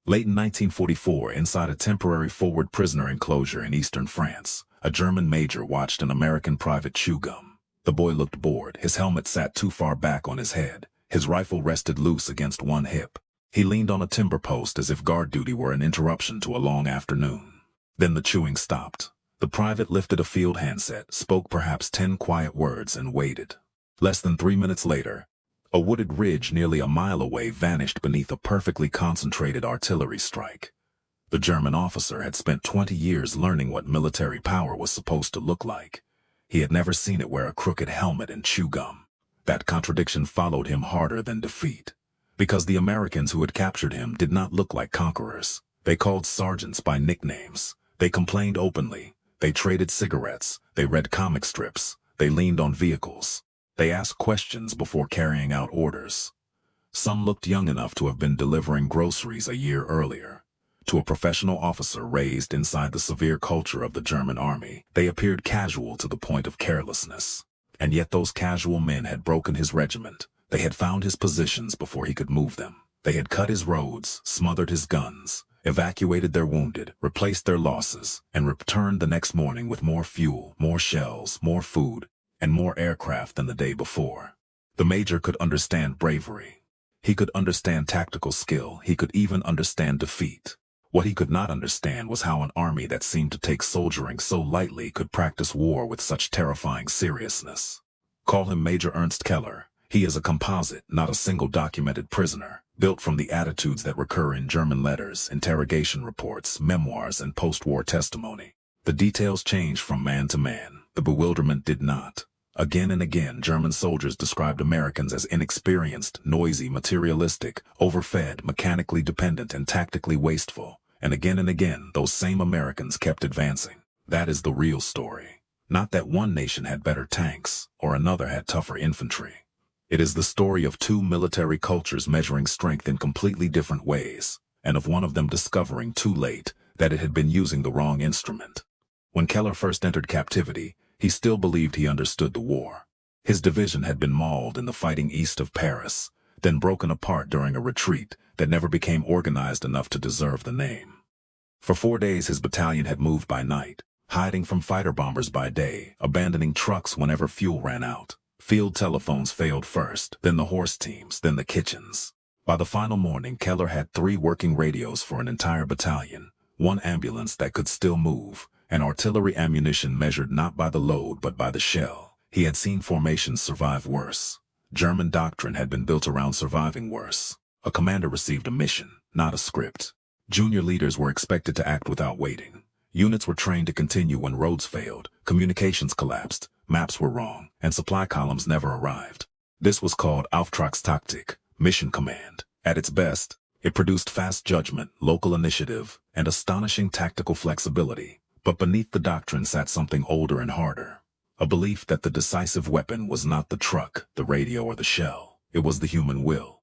Late in 1944, inside a temporary forward prisoner enclosure in eastern France, a German major watched an American private chew gum. The boy looked bored. His helmet sat too far back on his head. His rifle rested loose against one hip. He leaned on a timber post as if guard duty were an interruption to a long afternoon. Then the chewing stopped. The private lifted a field handset, spoke perhaps 10 quiet words, and waited. Less than 3 minutes later, a wooded ridge nearly a mile away vanished beneath a perfectly concentrated artillery strike. The German officer had spent 20 years learning what military power was supposed to look like. He had never seen it wear a crooked helmet and chew gum. That contradiction followed him harder than defeat. Because the Americans who had captured him did not look like conquerors. They called sergeants by nicknames. They complained openly. They traded cigarettes. They read comic strips. They leaned on vehicles. They asked questions before carrying out orders. Some looked young enough to have been delivering groceries a year earlier. To a professional officer raised inside the severe culture of the German army, they appeared casual to the point of carelessness. And yet those casual men had broken his regiment. They had found his positions before he could move them. They had cut his roads, smothered his guns, evacuated their wounded, replaced their losses, and returned the next morning with more fuel, more shells, more food, and more aircraft than the day before. The major could understand bravery. He could understand tactical skill. He could even understand defeat. What he could not understand was how an army that seemed to take soldiering so lightly could practice war with such terrifying seriousness. Call him Major Ernst Keller. He is a composite, not a single documented prisoner, built from the attitudes that recur in German letters, interrogation reports, memoirs, and post-war testimony. The details changed from man to man. The bewilderment did not. Again and again, German soldiers described Americans as inexperienced, noisy, materialistic, overfed, mechanically dependent, and tactically wasteful. And again, those same Americans kept advancing. That is the real story. Not that one nation had better tanks, or another had tougher infantry. It is the story of two military cultures measuring strength in completely different ways, and of one of them discovering too late that it had been using the wrong instrument. When Keller first entered captivity, he still believed he understood the war. His division had been mauled in the fighting east of Paris, then broken apart during a retreat that never became organized enough to deserve the name. For 4 days his battalion had moved by night, hiding from fighter bombers by day, abandoning trucks whenever fuel ran out. Field telephones failed first, then the horse teams, then the kitchens. By the final morning, Keller had 3 working radios for an entire battalion, 1 ambulance that could still move, and artillery ammunition measured not by the load but by the shell. He had seen formations survive worse. German doctrine had been built around surviving worse. A commander received a mission, not a script. Junior leaders were expected to act without waiting. Units were trained to continue when roads failed, communications collapsed, maps were wrong, and supply columns never arrived. This was called Auftragstaktik, mission command. At its best, it produced fast judgment, local initiative, and astonishing tactical flexibility. But beneath the doctrine sat something older and harder. A belief that the decisive weapon was not the truck, the radio, or the shell. It was the human will.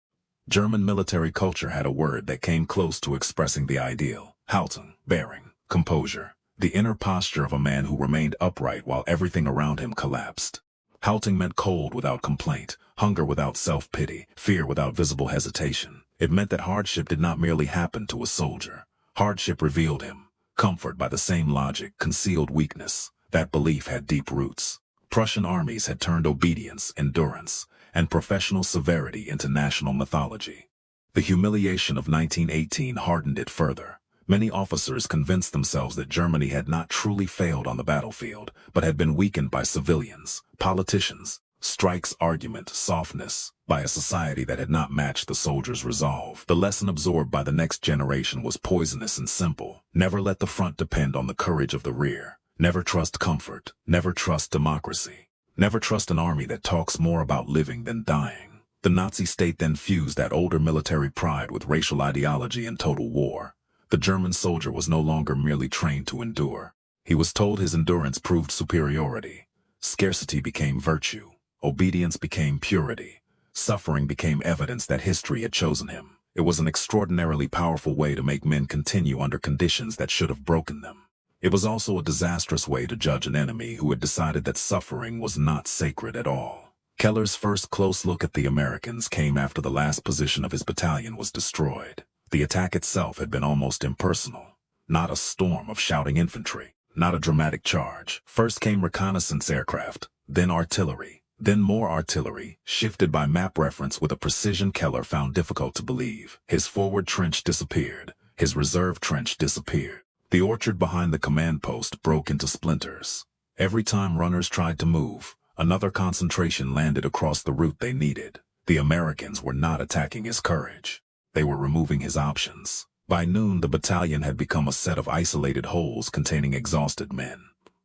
German military culture had a word that came close to expressing the ideal: Haltung, bearing, composure, the inner posture of a man who remained upright while everything around him collapsed. Haltung meant cold without complaint, hunger without self-pity, fear without visible hesitation. It meant that hardship did not merely happen to a soldier. Hardship revealed him. Comfort, by the same logic, concealed weakness. That belief had deep roots. Prussian armies had turned obedience, endurance, and professional severity into national mythology. The humiliation of 1918 hardened it further. Many officers convinced themselves that Germany had not truly failed on the battlefield, but had been weakened by civilians, politicians, strikes, argument, softness, by a society that had not matched the soldiers' resolve. The lesson absorbed by the next generation was poisonous and simple. Never let the front depend on the courage of the rear. Never trust comfort. Never trust democracy. Never trust an army that talks more about living than dying. The Nazi state then fused that older military pride with racial ideology and total war. The German soldier was no longer merely trained to endure. He was told his endurance proved superiority. Scarcity became virtue. Obedience became purity. Suffering became evidence that history had chosen him. It was an extraordinarily powerful way to make men continue under conditions that should have broken them. It was also a disastrous way to judge an enemy who had decided that suffering was not sacred at all. Keller's first close look at the Americans came after the last position of his battalion was destroyed. The attack itself had been almost impersonal. Not a storm of shouting infantry, not a dramatic charge. First came reconnaissance aircraft, then artillery, then more artillery, shifted by map reference with a precision Keller found difficult to believe. His forward trench disappeared. His reserve trench disappeared. The orchard behind the command post broke into splinters. Every time runners tried to move, another concentration landed across the route they needed. The Americans were not attacking his courage. They were removing his options. By noon, the battalion had become a set of isolated holes containing exhausted men.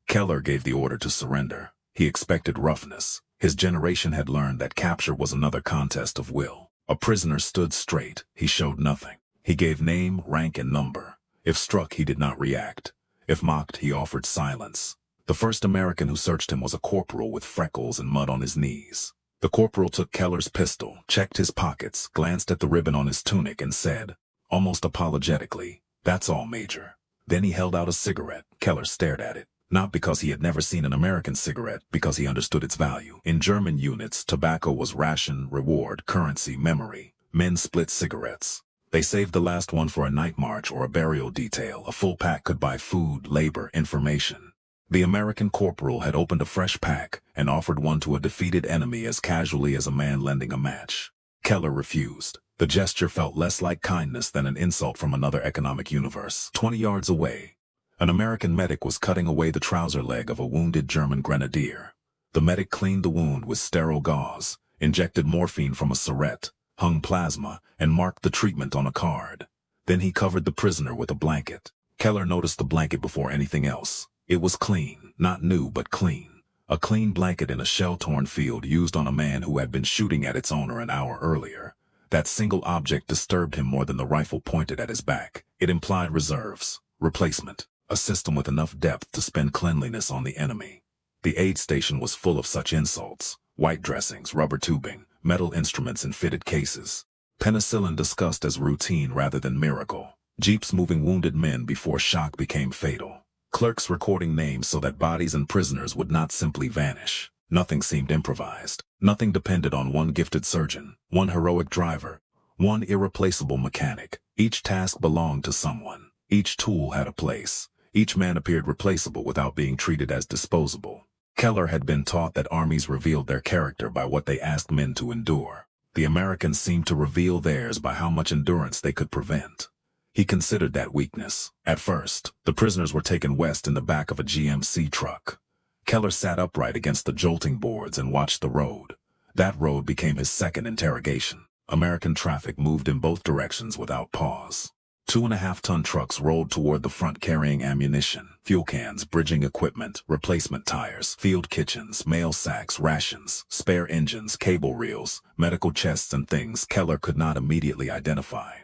Keller gave the order to surrender. He expected roughness. His generation had learned that capture was another contest of will. A prisoner stood straight. He showed nothing. He gave name, rank, and number. If struck, he did not react. If mocked, he offered silence. The first American who searched him was a corporal with freckles and mud on his knees. The corporal took Keller's pistol, checked his pockets, glanced at the ribbon on his tunic, and said, almost apologetically, "That's all, Major." Then he held out a cigarette. Keller stared at it. Not because he had never seen an American cigarette, because he understood its value. In German units, tobacco was ration, reward, currency, memory. Men split cigarettes. They saved the last one for a night march or a burial detail. A full pack could buy food, labor, information. The American corporal had opened a fresh pack and offered one to a defeated enemy as casually as a man lending a match. Keller refused. The gesture felt less like kindness than an insult from another economic universe. 20 yards away, an American medic was cutting away the trouser leg of a wounded German grenadier. The medic cleaned the wound with sterile gauze, injected morphine from a syringe, hung plasma, and marked the treatment on a card. Then he covered the prisoner with a blanket. Keller noticed the blanket before anything else. It was clean, not new but clean. A clean blanket in a shell-torn field used on a man who had been shooting at its owner an hour earlier. That single object disturbed him more than the rifle pointed at his back. It implied reserves, replacement, a system with enough depth to spend cleanliness on the enemy. The aid station was full of such insults: white dressings, rubber tubing, metal instruments in fitted cases. Penicillin discussed as routine rather than miracle. Jeeps moving wounded men before shock became fatal. Clerks recording names so that bodies and prisoners would not simply vanish. Nothing seemed improvised. Nothing depended on one gifted surgeon, one heroic driver, one irreplaceable mechanic. Each task belonged to someone. Each tool had a place. Each man appeared replaceable without being treated as disposable. Keller had been taught that armies revealed their character by what they asked men to endure. The Americans seemed to reveal theirs by how much endurance they could prevent. He considered that weakness. At first, the prisoners were taken west in the back of a GMC truck. Keller sat upright against the jolting boards and watched the road. That road became his second interrogation. American traffic moved in both directions without pause. 2.5-ton trucks rolled toward the front carrying ammunition, fuel cans, bridging equipment, replacement tires, field kitchens, mail sacks, rations, spare engines, cable reels, medical chests and things Keller could not immediately identify.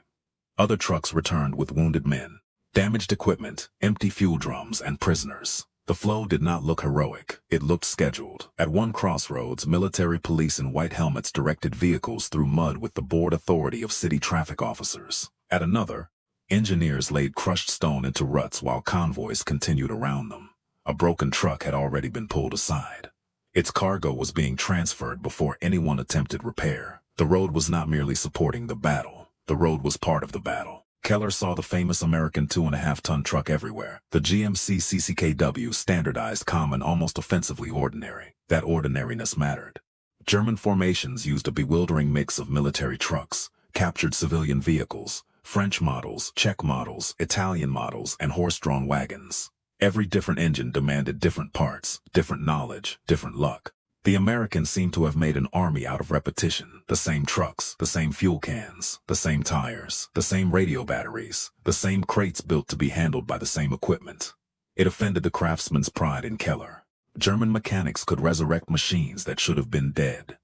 Other trucks returned with wounded men, damaged equipment, empty fuel drums, and prisoners. The flow did not look heroic. It looked scheduled. At one crossroads, military police in white helmets directed vehicles through mud with the board authority of city traffic officers. At another, engineers laid crushed stone into ruts while convoys continued around them. A broken truck had already been pulled aside. Its cargo was being transferred before anyone attempted repair. The road was not merely supporting the battle. The road was part of the battle. Keller saw the famous American 2.5-ton truck everywhere. The GMC CCKW, standardized, common, almost offensively ordinary. That ordinariness mattered. German formations used a bewildering mix of military trucks, captured civilian vehicles, French models, Czech models, Italian models, and horse-drawn wagons. Every different engine demanded different parts, different knowledge, different luck. The Americans seemed to have made an army out of repetition. The same trucks, the same fuel cans, the same tires, the same radio batteries, the same crates built to be handled by the same equipment. It offended the craftsman's pride in Keller. German mechanics could resurrect machines that should have been dead.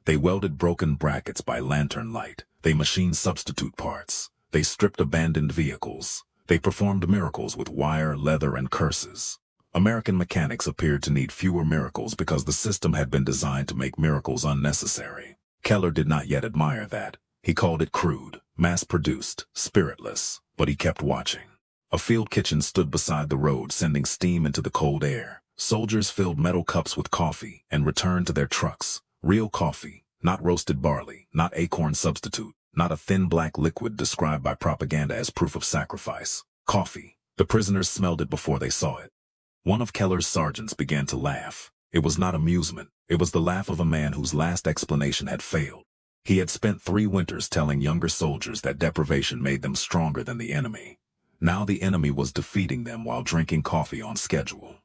They welded broken brackets by lantern light. They machined substitute parts. They stripped abandoned vehicles. They performed miracles with wire, leather, and curses. American mechanics appeared to need fewer miracles because the system had been designed to make miracles unnecessary. Keller did not yet admire that. He called it crude, mass-produced, spiritless, but he kept watching. A field kitchen stood beside the road, sending steam into the cold air. Soldiers filled metal cups with coffee and returned to their trucks. Real coffee, not roasted barley, not acorn substitute. not a thin black liquid described by propaganda as proof of sacrifice. Coffee. The prisoners smelled it before they saw it. One of Keller's sergeants began to laugh. It was not amusement. It was the laugh of a man whose last explanation had failed. He had spent 3 winters telling younger soldiers that deprivation made them stronger than the enemy. Now the enemy was defeating them while drinking coffee on schedule.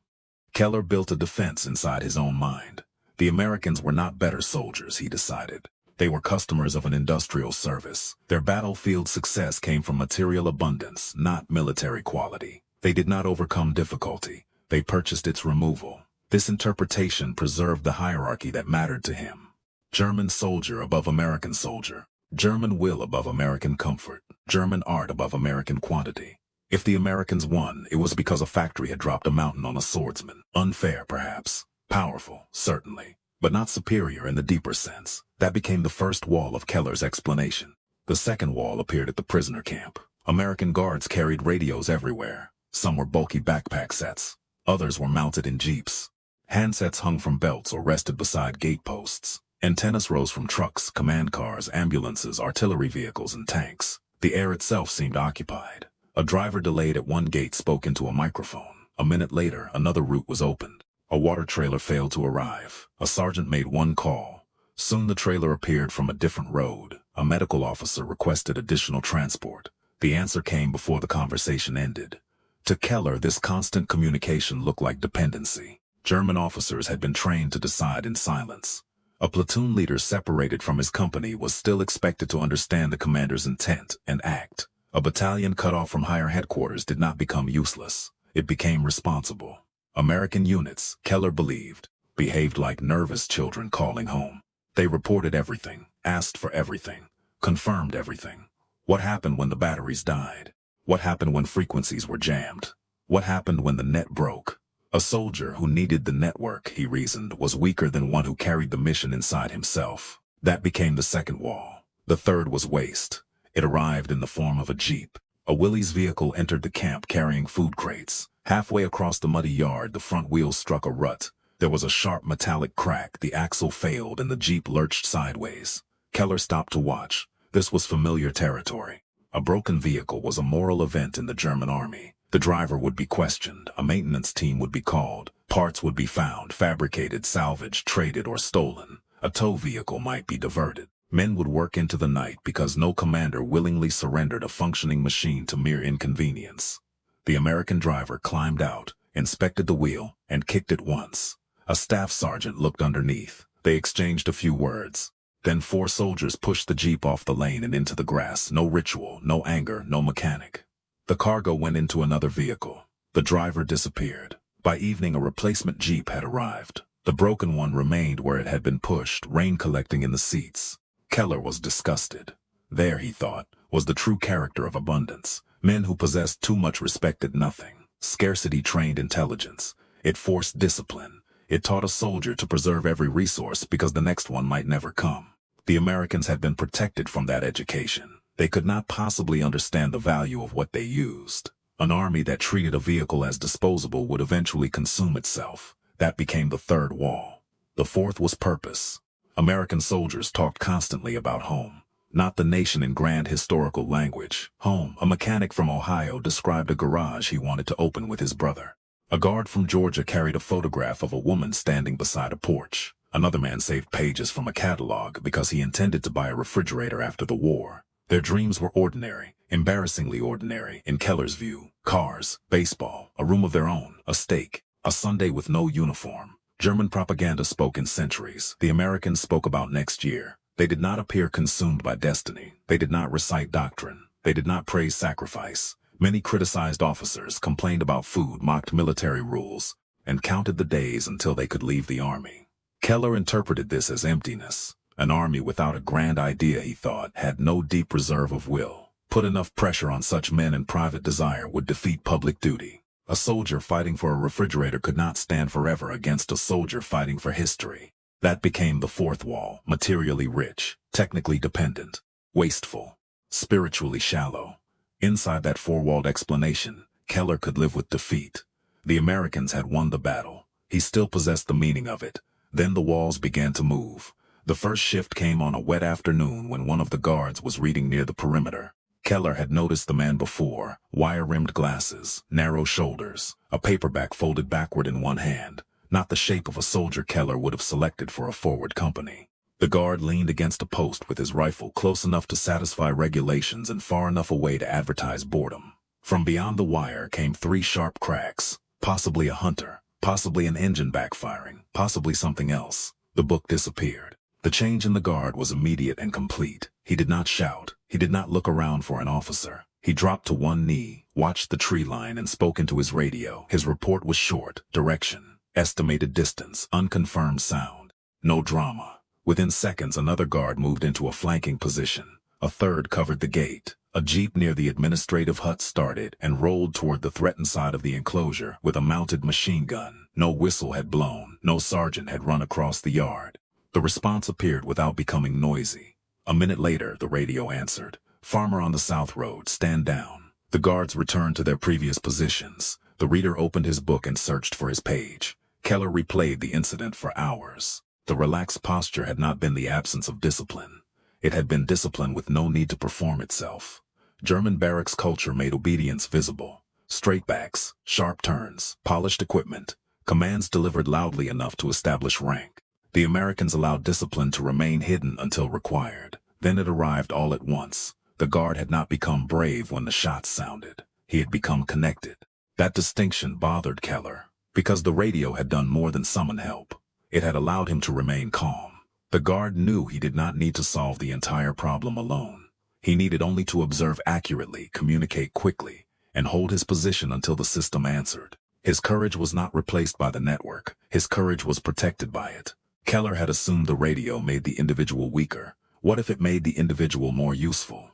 Keller built a defense inside his own mind. The Americans were not better soldiers, he decided. They were customers of an industrial service. Their battlefield success came from material abundance, not military quality. They did not overcome difficulty. They purchased its removal. This interpretation preserved the hierarchy that mattered to him. German soldier above American soldier. German will above American comfort. German art above American quantity. If the Americans won, it was because a factory had dropped a mountain on a swordsman. Unfair, perhaps. Powerful, certainly. But not superior in the deeper sense. That became the first wall of Keller's explanation. The second wall appeared at the prisoner camp. American guards carried radios everywhere. Some were bulky backpack sets. Others were mounted in jeeps. Handsets hung from belts or rested beside gate posts. Antennas rose from trucks, command cars, ambulances, artillery vehicles, and tanks. The air itself seemed occupied. A driver delayed at one gate spoke into a microphone. A minute later, another route was opened. A water trailer failed to arrive. A sergeant made one call. Soon the trailer appeared from a different road. A medical officer requested additional transport. The answer came before the conversation ended. To Keller, this constant communication looked like dependency. German officers had been trained to decide in silence. A platoon leader separated from his company was still expected to understand the commander's intent and act. A battalion cut off from higher headquarters did not become useless. It became responsible. American units, Keller believed, behaved like nervous children calling home. They reported everything, asked for everything, confirmed everything. What happened when the batteries died? What happened when frequencies were jammed? What happened when the net broke? A soldier who needed the network, he reasoned, was weaker than one who carried the mission inside himself. That became the second wall. The third was waste. It arrived in the form of a jeep. A Willys vehicle entered the camp carrying food crates. Halfway across the muddy yard, the front wheels struck a rut. There was a sharp metallic crack, the axle failed, and the jeep lurched sideways. Keller stopped to watch. This was familiar territory. A broken vehicle was a moral event in the German army. The driver would be questioned, a maintenance team would be called, parts would be found, fabricated, salvaged, traded, or stolen. A tow vehicle might be diverted. Men would work into the night because no commander willingly surrendered a functioning machine to mere inconvenience. The American driver climbed out, inspected the wheel, and kicked it once. A staff sergeant looked underneath. They exchanged a few words. Then 4 soldiers pushed the jeep off the lane and into the grass. No ritual, no anger, no mechanic. The cargo went into another vehicle. The driver disappeared. By evening, a replacement jeep had arrived. The broken one remained where it had been pushed, rain collecting in the seats. Keller was disgusted. There, he thought, was the true character of abundance. Men who possessed too much respected nothing. Scarcity trained intelligence. It forced discipline. It taught a soldier to preserve every resource because the next one might never come. The Americans had been protected from that education. They could not possibly understand the value of what they used. An army that treated a vehicle as disposable would eventually consume itself. That became the third wall. The fourth was purpose. American soldiers talked constantly about home. Not the nation in grand historical language. Home. A mechanic from Ohio described a garage he wanted to open with his brother. A guard from Georgia carried a photograph of a woman standing beside a porch. Another man saved pages from a catalog because he intended to buy a refrigerator after the war. Their dreams were ordinary, embarrassingly ordinary, in Keller's view. Cars, baseball, a room of their own, a steak, a Sunday with no uniform. German propaganda spoke in centuries. The Americans spoke about next year. They did not appear consumed by destiny. They did not recite doctrine. They did not praise sacrifice. Many criticized officers, complained about food, mocked military rules, and counted the days until they could leave the army. Keller interpreted this as emptiness. An army without a grand idea, he thought, had no deep reserve of will. Put enough pressure on such men and private desire would defeat public duty. A soldier fighting for a refrigerator could not stand forever against a soldier fighting for history. That became the fourth wall, materially rich, technically dependent, wasteful, spiritually shallow. Inside that four-walled explanation, Keller could live with defeat. The Americans had won the battle. He still possessed the meaning of it. Then the walls began to move. The first shift came on a wet afternoon when one of the guards was reading near the perimeter. Keller had noticed the man before, wire-rimmed glasses, narrow shoulders, a paperback folded backward in one hand, not the shape of a soldier Keller would have selected for a forward company. The guard leaned against a post with his rifle close enough to satisfy regulations and far enough away to advertise boredom. From beyond the wire came 3 sharp cracks, possibly a hunter, possibly an engine backfiring, possibly something else. The book disappeared. The change in the guard was immediate and complete. He did not shout. He did not look around for an officer. He dropped to one knee, watched the tree line and spoke into his radio. His report was short: direction, estimated distance, unconfirmed sound. No drama. Within seconds, another guard moved into a flanking position. A third covered the gate. A jeep near the administrative hut started and rolled toward the threatened side of the enclosure with a mounted machine gun. No whistle had blown. No sergeant had run across the yard. The response appeared without becoming noisy. A minute later, the radio answered. "Farmer on the South Road, stand down." The guards returned to their previous positions. The reader opened his book and searched for his page. Keller replayed the incident for hours. The relaxed posture had not been the absence of discipline. It had been discipline with no need to perform itself. German barracks culture made obedience visible. Straight backs, sharp turns, polished equipment, commands delivered loudly enough to establish rank. The Americans allowed discipline to remain hidden until required. Then it arrived all at once. The guard had not become brave when the shots sounded. He had become connected. That distinction bothered Keller, because the radio had done more than summon help. It had allowed him to remain calm. The guard knew he did not need to solve the entire problem alone. He needed only to observe accurately, communicate quickly, and hold his position until the system answered. His courage was not replaced by the network. His courage was protected by it. Keller had assumed the radio made the individual weaker. What if it made the individual more useful?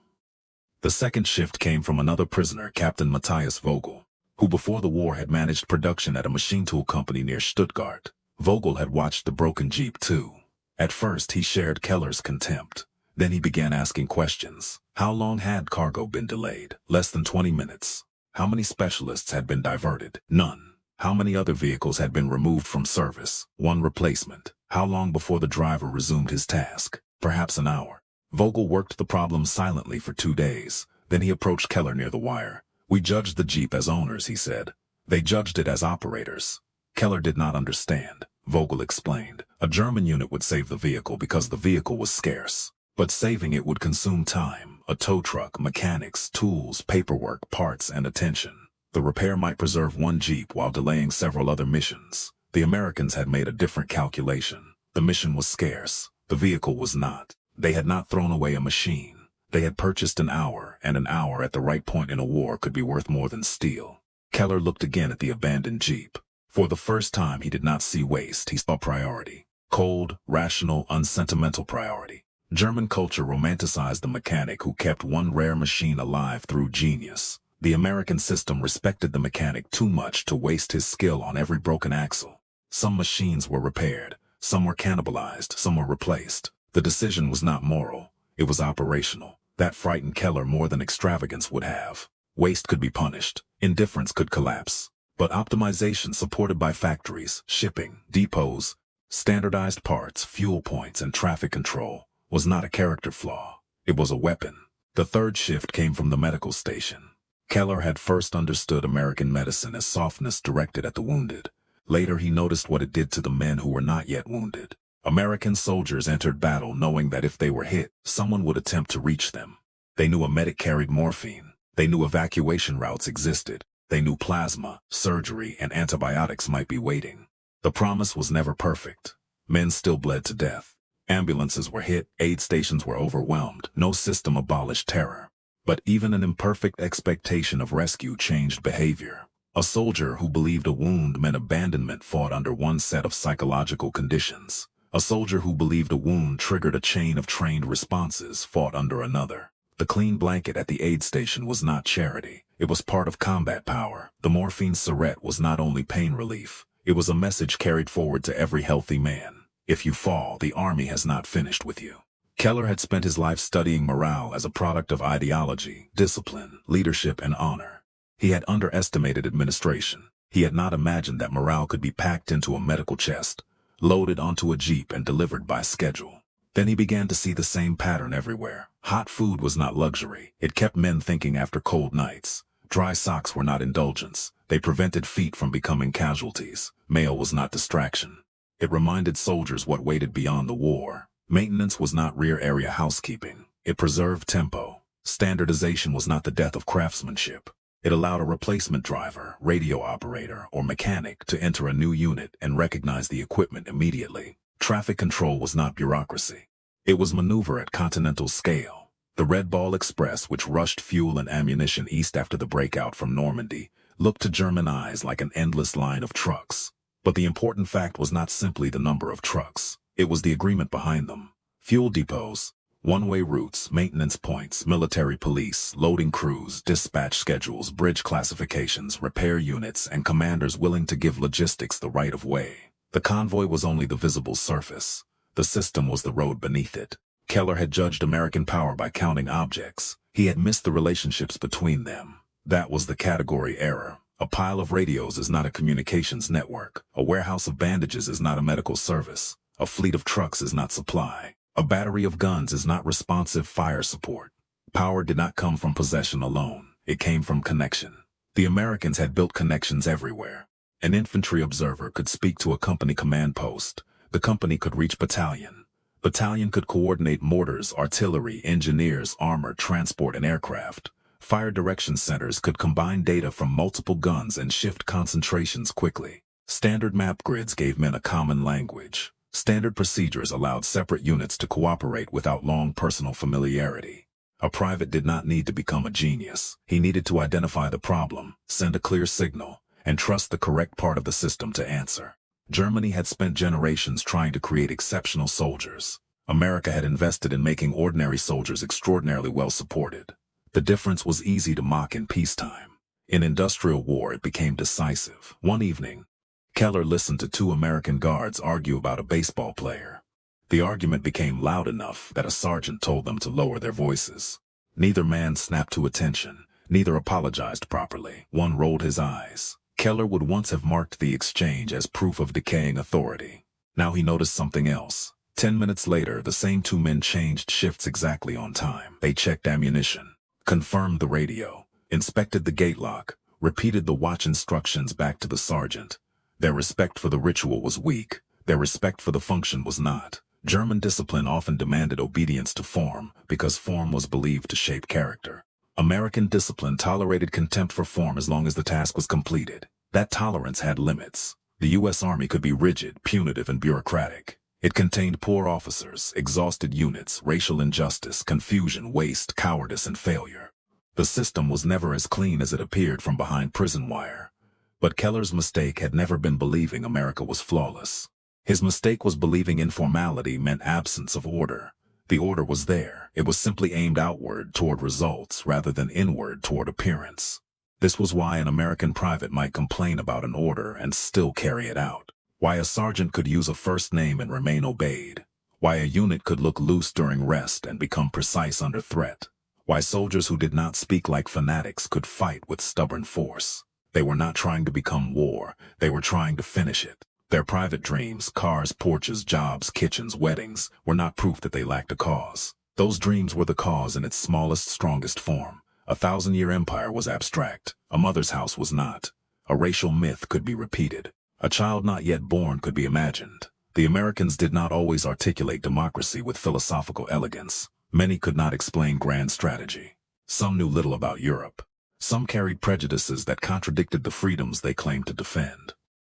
The second shift came from another prisoner, Captain Matthias Vogel, who before the war had managed production at a machine tool company near Stuttgart. Vogel had watched the broken Jeep too. At first he shared Keller's contempt. Then he began asking questions. How long had cargo been delayed? Less than 20 minutes. How many specialists had been diverted? None. How many other vehicles had been removed from service? 1 replacement. How long before the driver resumed his task? Perhaps an hour. Vogel worked the problem silently for 2 days. Then he approached Keller near the wire. "We judged the Jeep as owners," he said. "They judged it as operators." Keller did not understand. Vogel explained. A German unit would save the vehicle because the vehicle was scarce. But saving it would consume time, a tow truck, mechanics, tools, paperwork, parts, and attention. The repair might preserve 1 Jeep while delaying several other missions. The Americans had made a different calculation. The mission was scarce. The vehicle was not. They had not thrown away a machine. They had purchased an hour, and an hour at the right point in a war could be worth more than steel. Keller looked again at the abandoned Jeep. For the first time, he did not see waste. He saw priority. Cold, rational, unsentimental priority. German culture romanticized the mechanic who kept one rare machine alive through genius. The American system respected the mechanic too much to waste his skill on every broken axle. Some machines were repaired, some were cannibalized, some were replaced. The decision was not moral, it was operational. That frightened Keller more than extravagance would have. Waste could be punished, indifference could collapse. But optimization supported by factories, shipping, depots, standardized parts, fuel points, and traffic control was not a character flaw. It was a weapon. The third shift came from the medical station. Keller had first understood American medicine as softness directed at the wounded. Later he noticed what it did to the men who were not yet wounded. American soldiers entered battle knowing that if they were hit, someone would attempt to reach them. They knew a medic carried morphine. They knew evacuation routes existed. They knew plasma, surgery, and antibiotics might be waiting. The promise was never perfect. Men still bled to death. Ambulances were hit, aid stations were overwhelmed. No system abolished terror. But even an imperfect expectation of rescue changed behavior. A soldier who believed a wound meant abandonment fought under one set of psychological conditions. A soldier who believed a wound triggered a chain of trained responses fought under another. The clean blanket at the aid station was not charity. It was part of combat power. The morphine syringe was not only pain relief. It was a message carried forward to every healthy man. If you fall, the army has not finished with you. Keller had spent his life studying morale as a product of ideology, discipline, leadership, and honor. He had underestimated administration. He had not imagined that morale could be packed into a medical chest, loaded onto a jeep, and delivered by schedule. Then he began to see the same pattern everywhere. Hot food was not luxury. It kept men thinking after cold nights. Dry socks were not indulgence. They prevented feet from becoming casualties. Mail was not distraction. It reminded soldiers what waited beyond the war. Maintenance was not rear area housekeeping. It preserved tempo. Standardization was not the death of craftsmanship. It allowed a replacement driver, radio operator, or mechanic to enter a new unit and recognize the equipment immediately. Traffic control was not bureaucracy. It was maneuver at continental scale. The Red Ball Express, which rushed fuel and ammunition east after the breakout from Normandy, looked to German eyes like an endless line of trucks. But the important fact was not simply the number of trucks. It was the agreement behind them. Fuel depots, one-way routes, maintenance points, military police, loading crews, dispatch schedules, bridge classifications, repair units, and commanders willing to give logistics the right of way. The convoy was only the visible surface. The system was the road beneath it. Keller had judged American power by counting objects. He had missed the relationships between them. That was the category error. A pile of radios is not a communications network. A warehouse of bandages is not a medical service. A fleet of trucks is not supply. A battery of guns is not responsive fire support. Power did not come from possession alone. It came from connection. The Americans had built connections everywhere. An infantry observer could speak to a company command post. The company could reach battalion. Battalion could coordinate mortars, artillery, engineers, armor, transport, and aircraft. Fire direction centers could combine data from multiple guns and shift concentrations quickly. Standard map grids gave men a common language. Standard procedures allowed separate units to cooperate without long personal familiarity. A private did not need to become a genius. He needed to identify the problem, send a clear signal, and trust the correct part of the system to answer. Germany had spent generations trying to create exceptional soldiers. America had invested in making ordinary soldiers extraordinarily well supported. The difference was easy to mock in peacetime. In industrial war, it became decisive. One evening, Keller listened to two American guards argue about a baseball player. The argument became loud enough that a sergeant told them to lower their voices. Neither man snapped to attention. Neither apologized properly. One rolled his eyes. Keller would once have marked the exchange as proof of decaying authority. Now he noticed something else. 10 minutes later, the same two men changed shifts exactly on time. They checked ammunition, confirmed the radio, inspected the gate lock, repeated the watch instructions back to the sergeant. Their respect for the ritual was weak. Their respect for the function was not. German discipline often demanded obedience to form because form was believed to shape character. American discipline tolerated contempt for form as long as the task was completed. That tolerance had limits. The U.S. Army could be rigid, punitive, and bureaucratic. It contained poor officers, exhausted units, racial injustice, confusion, waste, cowardice, and failure. The system was never as clean as it appeared from behind prison wire. But Keller's mistake had never been believing America was flawless. His mistake was believing informality meant absence of order. The order was there. It was simply aimed outward toward results rather than inward toward appearance. This was why an American private might complain about an order and still carry it out. Why a sergeant could use a first name and remain obeyed. Why a unit could look loose during rest and become precise under threat. Why soldiers who did not speak like fanatics could fight with stubborn force. They were not trying to become war. They were trying to finish it. Their private dreams, cars, porches, jobs, kitchens, weddings, were not proof that they lacked a cause. Those dreams were the cause in its smallest, strongest form. A 1,000-year empire was abstract. A mother's house was not. A racial myth could be repeated. A child not yet born could be imagined. The Americans did not always articulate democracy with philosophical elegance. Many could not explain grand strategy. Some knew little about Europe. Some carried prejudices that contradicted the freedoms they claimed to defend.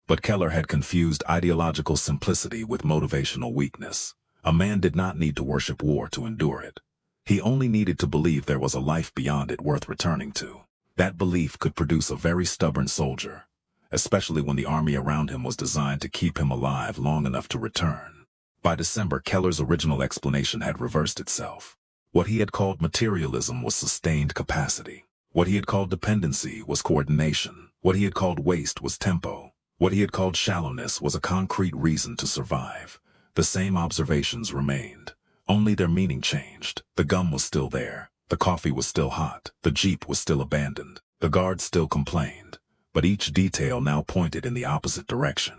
But Keller had confused ideological simplicity with motivational weakness. A man did not need to worship war to endure it. He only needed to believe there was a life beyond it worth returning to. That belief could produce a very stubborn soldier, especially when the army around him was designed to keep him alive long enough to return. By December, Keller's original explanation had reversed itself. What he had called materialism was sustained capacity. What he had called dependency was coordination. What he had called waste was tempo. What he had called shallowness was a concrete reason to survive. The same observations remained. Only their meaning changed. The gum was still there. The coffee was still hot. The jeep was still abandoned. The guards still complained. But each detail now pointed in the opposite direction.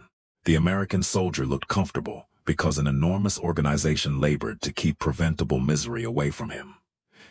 The American soldier looked comfortable, Because an enormous organization labored to keep preventable misery away from him.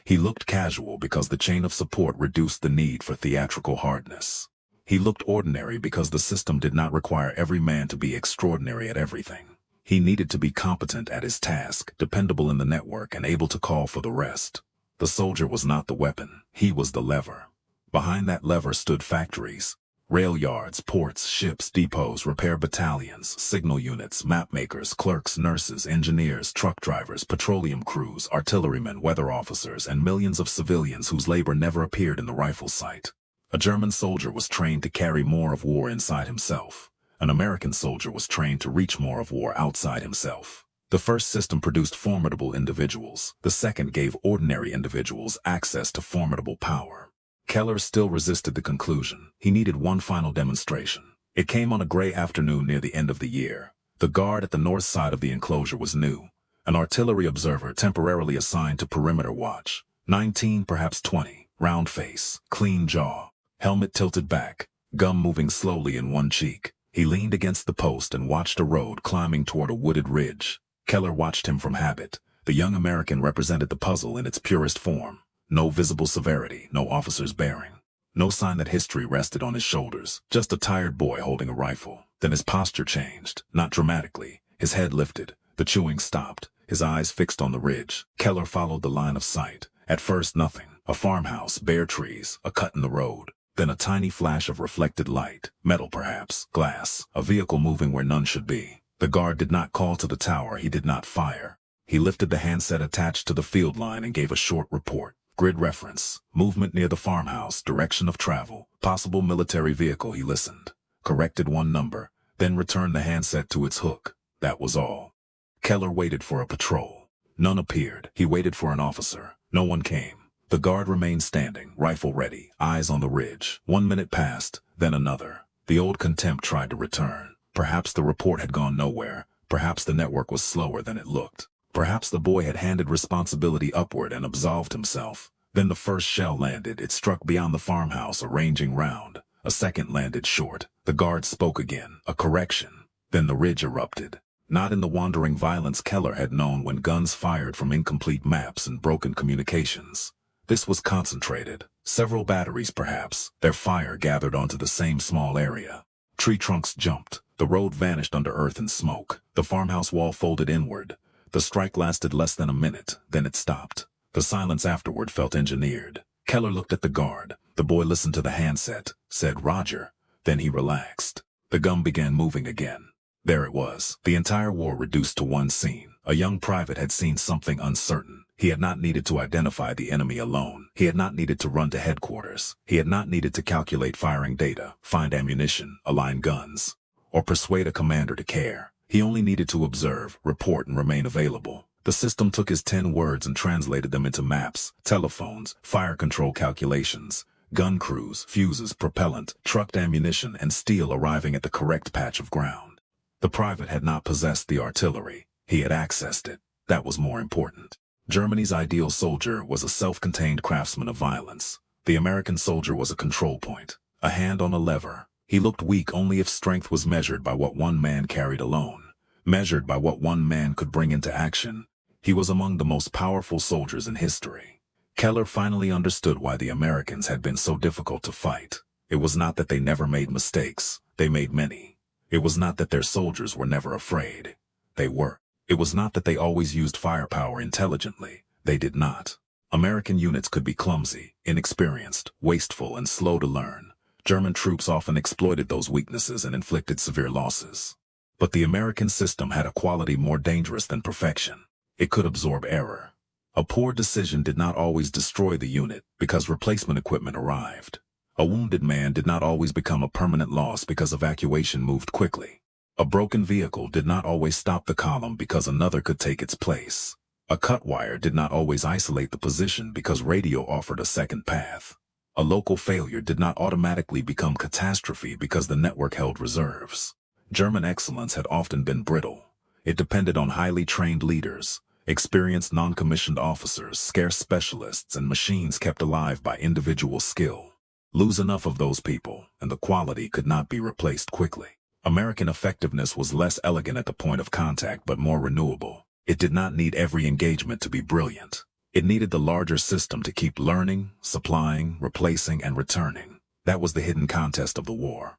He looked casual because the chain of support reduced the need for theatrical hardness. He looked ordinary because the system did not require every man to be extraordinary at everything. He needed to be competent at his task, dependable in the network, and able to call for the rest. The soldier was not the weapon, he was the lever. Behind that lever stood factories, rail yards, ports, ships, depots, repair battalions, signal units, map makers, clerks, nurses, engineers, truck drivers, petroleum crews, artillerymen, weather officers, and millions of civilians whose labor never appeared in the rifle sight. A German soldier was trained to carry more of war inside himself. An American soldier was trained to reach more of war outside himself. The first system produced formidable individuals. The second gave ordinary individuals access to formidable power. Keller still resisted the conclusion. He needed one final demonstration. It came on a gray afternoon near the end of the year. The guard at the north side of the enclosure was new. An artillery observer temporarily assigned to perimeter watch. 19, perhaps 20. Round face, clean jaw, helmet tilted back, gum moving slowly in one cheek. He leaned against the post and watched a road climbing toward a wooded ridge. Keller watched him from habit. The young American represented the puzzle in its purest form. No visible severity, no officer's bearing. No sign that history rested on his shoulders, just a tired boy holding a rifle. Then his posture changed, not dramatically. His head lifted, the chewing stopped, his eyes fixed on the ridge. Keller followed the line of sight. At first nothing, a farmhouse, bare trees, a cut in the road. Then a tiny flash of reflected light, metal perhaps, glass, a vehicle moving where none should be. The guard did not call to the tower, he did not fire. He lifted the handset attached to the field line and gave a short report. Grid reference, movement near the farmhouse, direction of travel, possible military vehicle. He listened, corrected one number, then returned the handset to its hook. That was all. Keller waited for a patrol. None appeared. He waited for an officer. No one came. The guard remained standing, rifle ready, eyes on the ridge. 1 minute passed, then another. The old contempt tried to return. Perhaps the report had gone nowhere. Perhaps the network was slower than it looked. Perhaps the boy had handed responsibility upward and absolved himself. Then the first shell landed. It struck beyond the farmhouse, a ranging round. A second landed short. The guard spoke again, a correction. Then the ridge erupted. Not in the wandering violence Keller had known when guns fired from incomplete maps and broken communications. This was concentrated. Several batteries perhaps. Their fire gathered onto the same small area. Tree trunks jumped. The road vanished under earth and smoke. The farmhouse wall folded inward. The strike lasted less than a minute, then it stopped. The silence afterward felt engineered. Keller looked at the guard. The boy listened to the handset, said Roger. Then he relaxed. The gun began moving again. There it was, the entire war reduced to one scene. A young private had seen something uncertain. He had not needed to identify the enemy alone. He had not needed to run to headquarters. He had not needed to calculate firing data, find ammunition, align guns, or persuade a commander to care. He only needed to observe, report, and remain available. The system took his 10 words and translated them into maps, telephones, fire control calculations, gun crews, fuses, propellant, trucked ammunition, and steel arriving at the correct patch of ground. The private had not possessed the artillery. He had accessed it. That was more important. Germany's ideal soldier was a self-contained craftsman of violence. The American soldier was a control point, a hand on a lever. He looked weak only if strength was measured by what one man carried alone, measured by what one man could bring into action. He was among the most powerful soldiers in history. Keller finally understood why the Americans had been so difficult to fight. It was not that they never made mistakes. They made many. It was not that their soldiers were never afraid. They were. It was not that they always used firepower intelligently. They did not. American units could be clumsy, inexperienced, wasteful, and slow to learn. German troops often exploited those weaknesses and inflicted severe losses. But the American system had a quality more dangerous than perfection. It could absorb error. A poor decision did not always destroy the unit because replacement equipment arrived. A wounded man did not always become a permanent loss because evacuation moved quickly. A broken vehicle did not always stop the column because another could take its place. A cut wire did not always isolate the position because radio offered a second path. A local failure did not automatically become catastrophe because the network held reserves. German excellence had often been brittle. It depended on highly trained leaders, experienced non-commissioned officers, scarce specialists, and machines kept alive by individual skill. Lose enough of those people, and the quality could not be replaced quickly. American effectiveness was less elegant at the point of contact but more renewable. It did not need every engagement to be brilliant. It needed the larger system to keep learning, supplying, replacing, and returning. That was the hidden contest of the war.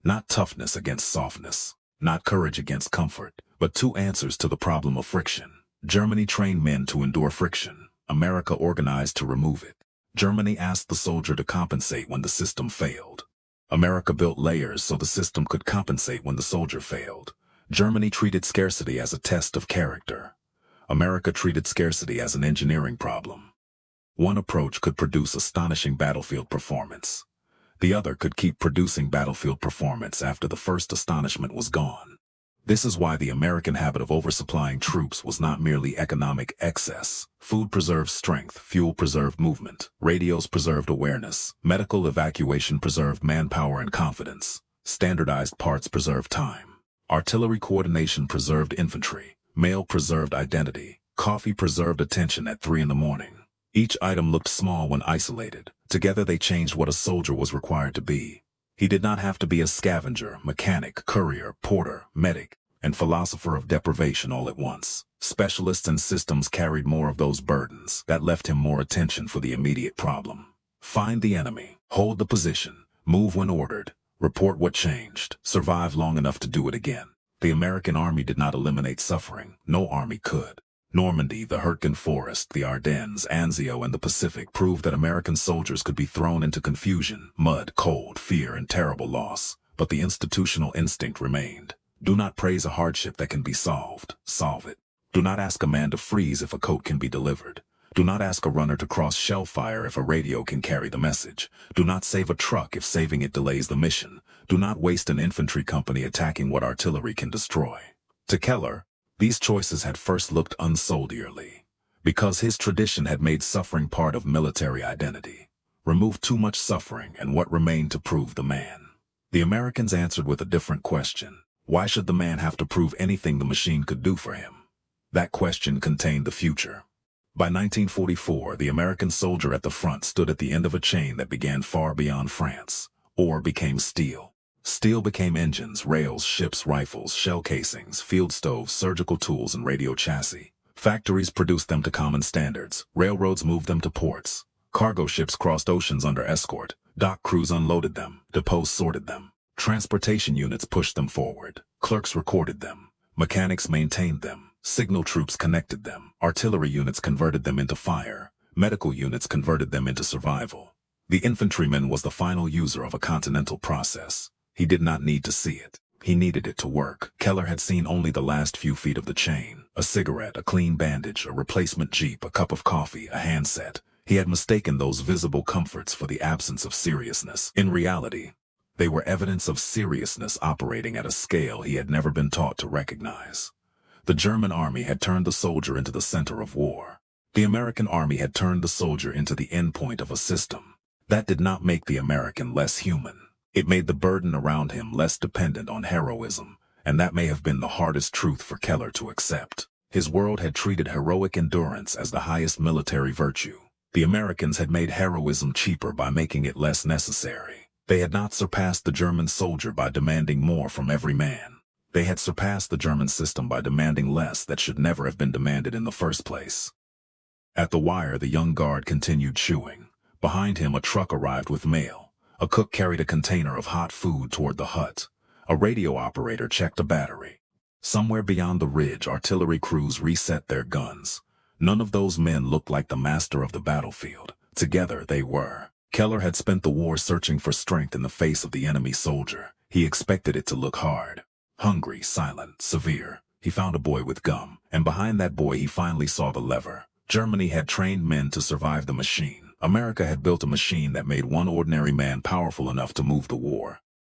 Not toughness against softness, not courage against comfort, but two answers to the problem of friction. Germany trained men to endure friction. America organized to remove it. Germany asked the soldier to compensate when the system failed. America built layers so the system could compensate when the soldier failed. Germany treated scarcity as a test of character. America treated scarcity as an engineering problem. One approach could produce astonishing battlefield performance. The other could keep producing battlefield performance after the first astonishment was gone. This is why the American habit of oversupplying troops was not merely economic excess. Food preserved strength, fuel preserved movement, radios preserved awareness, medical evacuation preserved manpower and confidence, standardized parts preserved time, artillery coordination preserved infantry, mail preserved identity, coffee preserved attention at 3 in the morning. Each item looked small when isolated. Together they changed what a soldier was required to be. He did not have to be a scavenger, mechanic, courier, porter, medic, and philosopher of deprivation all at once. Specialists and systems carried more of those burdens. That left him more attention for the immediate problem. Find the enemy, hold the position, move when ordered, report what changed, survive long enough to do it again. The American army did not eliminate suffering. No army could. Normandy, the Hurtgen Forest, the Ardennes, Anzio, and the Pacific proved that American soldiers could be thrown into confusion, mud, cold, fear, and terrible loss. But the institutional instinct remained. Do not praise a hardship that can be solved. Solve it. Do not ask a man to freeze if a coat can be delivered. Do not ask a runner to cross shell fire if a radio can carry the message. Do not save a truck if saving it delays the mission. Do not waste an infantry company attacking what artillery can destroy. To Keller, these choices had first looked unsoldierly, because his tradition had made suffering part of military identity. Remove too much suffering and what remained to prove the man? The Americans answered with a different question. Why should the man have to prove anything the machine could do for him? That question contained the future. By 1944, the American soldier at the front stood at the end of a chain that began far beyond France. Ore became steel. Steel became engines, rails, ships, rifles, shell casings, field stoves, surgical tools, and radio chassis. Factories produced them to common standards. Railroads moved them to ports. Cargo ships crossed oceans under escort. Dock crews unloaded them. Depots sorted them. Transportation units pushed them forward. Clerks recorded them. Mechanics maintained them. Signal troops connected them. Artillery units converted them into fire. Medical units converted them into survival. The infantryman was the final user of a continental process. He did not need to see it. He needed it to work. Keller had seen only the last few feet of the chain. A cigarette, a clean bandage, a replacement jeep, a cup of coffee, a handset. He had mistaken those visible comforts for the absence of seriousness. In reality, they were evidence of seriousness operating at a scale he had never been taught to recognize. The German army had turned the soldier into the center of war. The American army had turned the soldier into the endpoint of a system. That did not make the American less human. It made the burden around him less dependent on heroism, and that may have been the hardest truth for Keller to accept. His world had treated heroic endurance as the highest military virtue. The Americans had made heroism cheaper by making it less necessary. They had not surpassed the German soldier by demanding more from every man. They had surpassed the German system by demanding less that should never have been demanded in the first place. At the wire, the young guard continued chewing. Behind him, a truck arrived with mail. A cook carried a container of hot food toward the hut. A radio operator checked a battery. Somewhere beyond the ridge, artillery crews reset their guns. None of those men looked like the master of the battlefield. Together they were. Keller had spent the war searching for strength in the face of the enemy soldier. He expected it to look hard. Hungry, silent, severe. He found a boy with gum, and behind that boy he finally saw the lever. Germany had trained men to survive the machine. America had built a machine that made one ordinary man powerful enough to move the war.